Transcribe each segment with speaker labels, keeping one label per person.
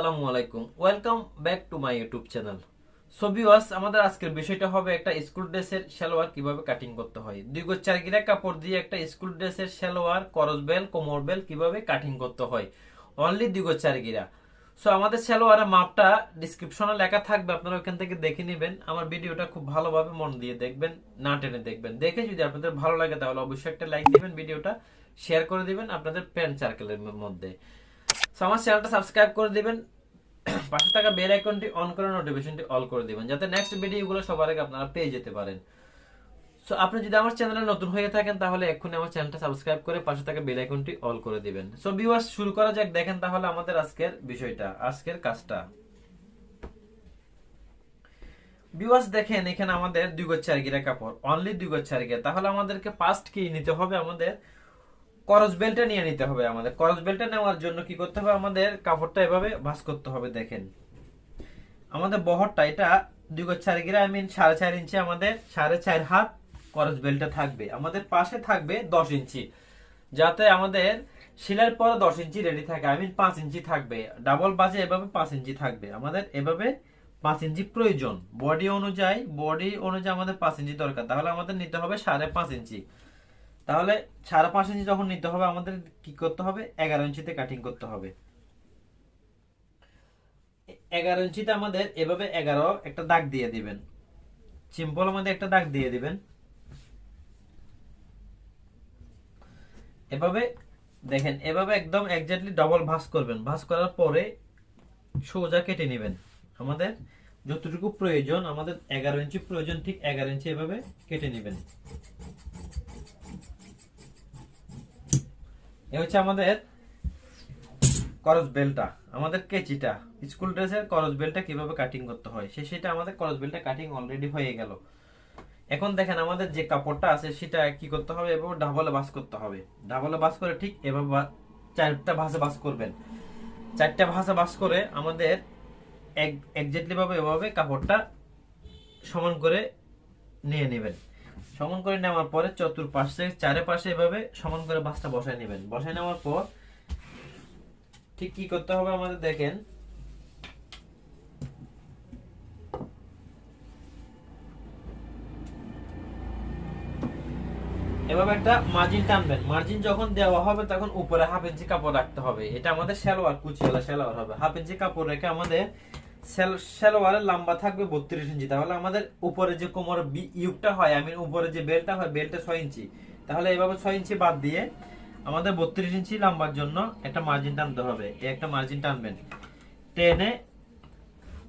Speaker 1: আসসালামু আলাইকুম, welcome back to my YouTube channel. So viewers, আমাদের আজকের বিষয়টা হবে একটা স্কুল ড্রেসের সালোয়ার কিভাবে কাটিং করতে হয়। 2 গজ 4 গিরা কাপড় দিয়ে একটা স্কুল ড্রেসের সালোয়ার, করস বেল, কোমর বেল কিভাবে কাটিং করতে হয়, অনলি 2 গজ 4 গিরা। সো আমাদের সালোয়ারের মাপটা ডিসক্রিপশনে লেখা থাকবে, আপনারা ওখান থেকে দেখে নেবেন। আমার ভিডিওটা খুব ভালোভাবে মন দিয়ে দেখবেন, না টেনে দেখবেন। দেখে যদি আপনাদের ভালো লাগে তাহলে অবশ্যই একটা লাইক দিবেন, ভিডিওটা শেয়ার করে দিবেন আপনাদের ফ্রেন্ড সার্কেলের মধ্যে। আমার চ্যানেলটা সাবস্ক্রাইব করে দিবেন, পাশে থাকা বেল আইকনটি অন করে নোটিফিকেশনটি অল করে দিবেন, যাতে নেক্সট ভিডিওগুলো সবার আগে আপনারা পেয়ে যেতে পারেন। সো আপনি যদি আমার চ্যানেলে নতুন হয়ে থাকেন তাহলে এক্ষুনি আমার চ্যানেলটা সাবস্ক্রাইব করে পাশে থাকা বেল আইকনটি অল করে দিবেন। সো ভিউয়ার্স, শুরু করা যাক। দেখেন তাহলে আমাদের আজকের বিষয়টা, আজকের কাজটা। ভিউয়ার্স দেখেন, এখানে আমাদের 2 গজ 4 গিরা কাপড়, অনলি 2 গজ 4 গিরা। তাহলে আমাদেরকে ফার্স্ট কি নিতে হবে, আমাদের করস বেলটা নিয়ে নিতে হবে। আমাদের করস বেলটা নেওয়ার জন্য কি করতে হবে, আমাদের কাপড়টা এভাবে ভাঁজ করতে হবে। দেখেন আমাদের বহরটা এটা 2 গজ 4 গিরা, আই মিন 4.5 ইঞ্চি, আমাদের 4.5 হাত করস বেলটা থাকবে। আমাদের পাশে থাকবে 10 ইঞ্চি, যাতে আমাদের সেলাইয়ের পর 10 ইঞ্চি রেডি থাকে, আই মিন 5 ইঞ্চি থাকবে। ডাবল বাজে এভাবে 5 ইঞ্চি থাকবে। আমাদের এভাবে 5 ইঞ্চি প্রয়োজন। বডি অনুযায়ী আমাদের 5 ইঞ্চি দরকার। তাহলে আমাদের নিতে হবে 5.5 ইঞ্চি। তাহলে 5.5 ইঞ্চি যখন নিতে হবে, আমাদের কি করতে হবে, 11 ইঞ্চিতে কাটিং করতে হবে। 11 ইঞ্চিতে আমাদের এভাবে 11 একটা দাগ দিয়ে দিবেন। সিম্পল আমাদের একটা দাগ দিয়ে দিবেন এভাবে। দেখেন এভাবে একদম এক্স্যাক্টলি ডবল ভাঁজ করবেন। ভাঁজ করার পরে সোজা কেটে নেবেন। আমাদের যতটুকু প্রয়োজন, আমাদের 11 ইঞ্চি প্রয়োজন, ঠিক 11 ইঞ্চি এভাবে কেটে নেবেন। এ হচ্ছে আমাদের করস বেলটা, আমাদের কেচিটা। স্কুল ড্রেসের করস বেলটা কিভাবে কাটিং করতে হয় সেটা আমাদের করস বেলটা কাটিং অলরেডি হয়ে গেল। এখন দেখেন আমাদের যে কাপড়টা আছে সেটা কি করতে হবে, এভাবে ডাবলে ভাঁজ করতে হবে। ডাবলে ভাঁজ করে ঠিক এভাবে 4টা ভাঁজে ভাঁজ করবেন। 4টা ভাঁজে ভাঁজ করে আমাদের এক্স্যাক্টলি ভাবে এভাবে কাপড়টা সমান করে নিয়ে নেবেন। সমান করে নেওয়ার পরে চতুর্পাশে চারিপাশে এভাবে সমান করে ভাঁজটা বসায় নেবেন। বসায় নেওয়ার পর ঠিক কি করতে হবে, আমাদের দেখেন এভাবে একটা মার্জিন টানবেন। মার্জিন যখন দেওয়া হবে তখন উপরে 1/2 ইঞ্চি কাপড় রাখতে হবে। এটা আমাদের সালোয়ার, কুচিওয়ালা সালোয়ার হবে। 1/2 ইঞ্চি কাপড় রেখে আমাদের সালোয়ারের লম্বা থাকবে 32 ইঞ্চি। তাহলে আমাদের উপরে যে কোমর ইউকটা হয়, আমি উপরে যে বেলটা হয়, বেলটা 6 ইঞ্চি। তাহলে এভাবে 6 ইঞ্চি বাদ দিয়ে আমাদের 32 ইঞ্চি লম্বার জন্য একটা মার্জিন টানতে হবে। এই একটা মার্জিন টানবেন, টেনে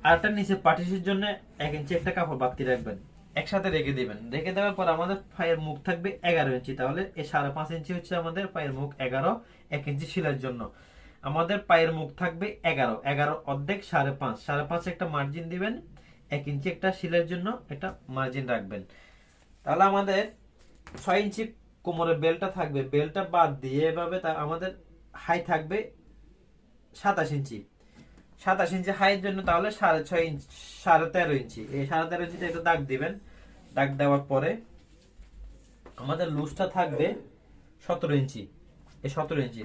Speaker 1: আরটা নিচে পাটিসের জন্য 1 ইঞ্চি একটা কাপড় বাড়তি রাখবেন। একসাথে রেখে দিবেন। রেখে দেওয়ার পর আমাদের পায়ের মুখ থাকবে 11 ইঞ্চি। তাহলে এই 5.5 ইঞ্চি হচ্ছে আমাদের পায়ের মুখ। 11 1 ইঞ্চি সেলাইয়ের জন্য আমাদের পায়ের মুখ থাকবে 11। 11 অর্ধেক 5.5, 5.5 একটা মার্জিন দিবেন। 1 ইঞ্চি একটা সেলাইয়ের জন্য একটা মার্জিন রাখবেন। তাহলে আমাদের 6 ইঞ্চি কোমরের বেলটা থাকবে। বেলটা বাদ দিয়ে এভাবে আমাদের হাই থাকবে 27 ইঞ্চি। 27 ইঞ্চি হাইয়ের জন্য তাহলে 6.5 ইঞ্চি, 13.5 ইঞ্চি। এই 13.5 ইঞ্চিতে একটা দাগ দিবেন। দাগ দেওয়ার পরে আমাদের লুজটা থাকবে 17 ইঞ্চি। এই 17 ইঞ্চি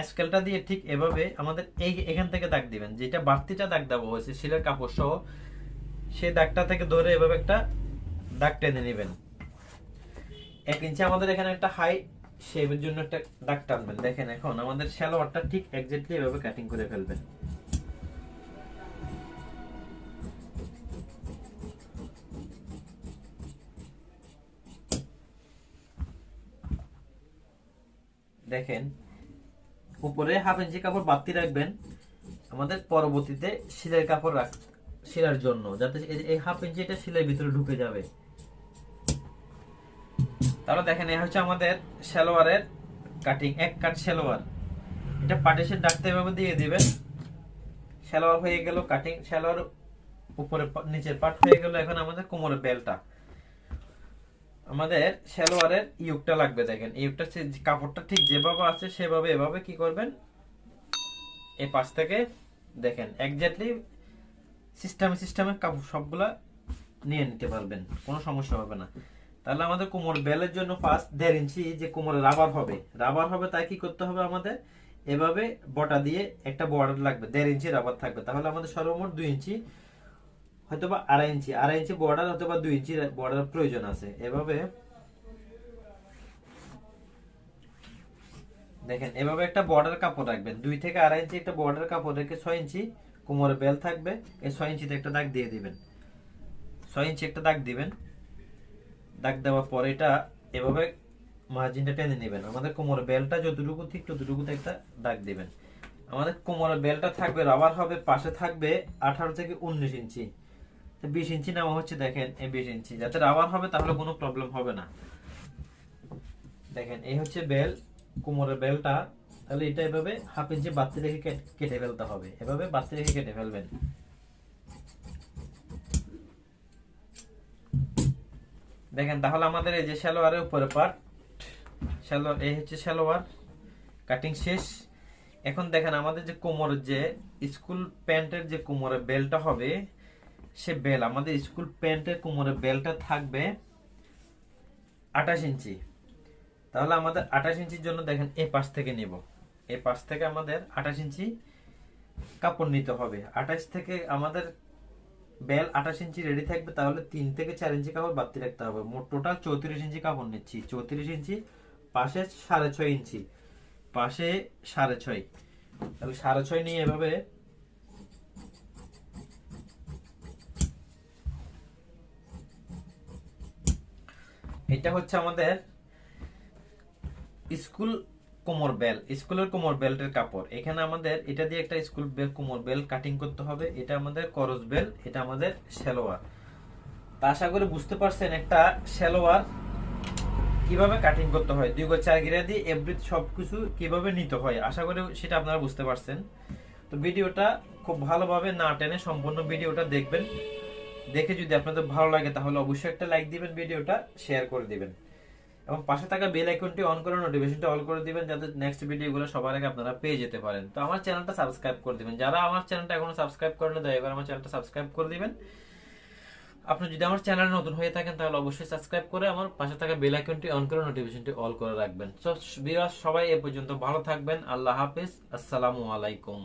Speaker 1: স্কেলটা দিয়ে ঠিক এভাবে আমাদের এখান থেকে দাগ দিবেন। যেটা বাড়তিটা দাগ দেওয়া হয়েছে সেলার কাপড় সহ, সেই দাগটা থেকে ধরে এভাবে একটা দাগ টেনে নেবেন। 1 ইঞ্চি আমাদের এখানে একটা হাই শেপের জন্য একটা দাগ টানবেন। দেখেন এখন আমাদের সালোয়ারটা ঠিক এক্স্যাক্টলি এভাবে কাটিং করে ফেলবেন। দেখেন উপরে 1/2 ইঞ্চি কাপড় বাড়তি রাখবেন আমাদের পরবর্তীতে সেলাই কাপড় সেলার জন্য, যাতে এই 1/2 ইঞ্চি এটা সেলাই ভিতরে ঢুকে যাবে। তাহলে দেখেন এই হচ্ছে আমাদের সালোয়ারের কাটিং, এক কাট সালোয়ার। এটা পাটিশন ডাকতে এভাবে দিয়ে দিবেন। সালোয়ার হয়ে গেল কাটিং, সালোয়ার উপরে নিচের পাট হয়ে গেল। এখন আমাদের কোমরের বেলটা, আমাদের সালোয়ারের ইউকটা লাগবে। দেখেন ইউকটা কাপড়টা ঠিক যেভাবে আছে সেভাবে এভাবে কি করবেন, এই পাশ থেকে দেখেন এক্স্যাক্টলি সিস্টেমে কাপড় সবগুলা নিয়ে নিতে পারবেন, কোনো সমস্যা হবে না। তাহলে আমাদের কোমর বেলের জন্য ফার্স্ট 1.5 ইঞ্চি যে কোমরে রাবার হবে তাই কি করতে হবে, আমাদের এভাবে বটা দিয়ে একটা বর্ডার লাগবে, 1.5 ইঞ্চি রাবার থাকবে, তাহলে আমাদের সর্বমোট 2 ইঞ্চি হয়তোবা 2.5 ইঞ্চি বর্ডার অথবা 2 ইঞ্চি বর্ডার প্রয়োজন আছে। এভাবে দেখেন, এভাবে একটা বর্ডার কাপড় রাখবেন, 2 থেকে 2.5 ইঞ্চি একটা বর্ডার কাপড় রেখে 6 ইঞ্চি কোমরে বেল থাকবে, এই 6 ইঞ্চিতে একটা দাগ দিয়ে দিবেন, 6 ইঞ্চি একটা দাগ দিবেন। দাগ দেওয়ার পর এটা এভাবে মার্জিনটা টেনে নেবেন, আমাদের কোমরের বেলটা যতটুকু ঠিক ততটুকুতে একটা দাগ দিবেন। আমাদের কোমরের বেলটা থাকবে রাবার হবে, পাশে থাকবে 18 থেকে 19 ইঞ্চি, 20 ইঞ্চি নেওয়া হচ্ছে, দেখেন এই 20 ইঞ্চি যাতে রাবার হবে, তাহলে কোনো প্রবলেম হবে না। দেখেন এই হচ্ছে বেল, কোমরের বেলটা, তাহলে এটা এভাবে 1/2 ইঞ্চি বাড়তি রেখে কেটে ফেলতে হবে, এভাবে বাড়তি রেখে কেটে ফেলবেন। দেখেন তাহলে আমাদের এই যে সালোয়ারের উপরে পার্ট, সালোয়ার এই হচ্ছে সালোয়ার কাটিং শেষ। এখন দেখেন আমাদের যে কোমরের যে স্কুল প্যান্টের যে কোমরের বেলটা হবে, সে বেল আমাদের স্কুল প্যান্টের কোমরের বেলটা থাকবে 28 ইঞ্চি। তাহলে আমাদের 28 ইঞ্চির জন্য দেখেন এই পাশ থেকে নিব, এই পাশ থেকে আমাদের 28 ইঞ্চি কাপড় নিতে হবে। 28 থেকে আমাদের বেল 28 ইঞ্চি রেডি থাকবে, তাহলে 3 থেকে 4 ইঞ্চি কাপড় বাড়তি রাখতে হবে। মোট টোটাল 34 ইঞ্চি কাপড় নিচ্ছি, 34 ইঞ্চি, পাশে 6.5 ইঞ্চি, পাশে 6.5, তাহলে 6.5 নিয়ে এভাবে এটা হচ্ছে আমাদের স্কুল কোমর বেল, স্কুলের কোমর বেল্টের কাপড়। এখানে আমাদের এটা দিয়ে একটা স্কুল বেল কোমর বেল কাটিং করতে হবে, এটা আমাদের করস বেল, এটা আমাদের সালোয়ার। তা আশা করি বুঝতে পারছেন একটা সালোয়ার কিভাবে কাটিং করতে হয়, 2 গজ 4 গিরা দিয়ে এভরি সবকিছু কিভাবে নিতে হয়, আশা করি সেটা আপনারা বুঝতে পারছেন। তো ভিডিওটা খুব ভালোভাবে না টেনে সম্পূর্ণ ভিডিওটা দেখবেন, দেখে যদি আপনাদের ভালো লাগে তাহলে অবশ্যই একটা লাইক দিবেন, ভিডিওটা শেয়ার করে দিবেন এবং পাশে থাকা বেল আইকনটি অন করে নোটিফিকেশনটা অল করে দিবেন, যাতে নেক্সট ভিডিওগুলো সবার আগে আপনারা পেয়ে যেতে পারেন। তো আমার চ্যানেলটা সাবস্ক্রাইব করে দিবেন, যারা আমার চ্যানেলটা এখনো সাবস্ক্রাইব করেন দয়া করে আমার চ্যানেলটা সাবস্ক্রাইব করে দিবেন। আপনি যদি আমার চ্যানেলে নতুন হয়ে থাকেন তাহলে অবশ্যই সাবস্ক্রাইব করে আমার পাশে থাকা বেল আইকনটি অন করে নোটিফিকেশনটি অল করে রাখবেন। সো ভিউয়ার্স সবাই এ পর্যন্ত ভালো থাকবেন, আল্লাহ হাফেজ, আসসালামু আলাইকুম।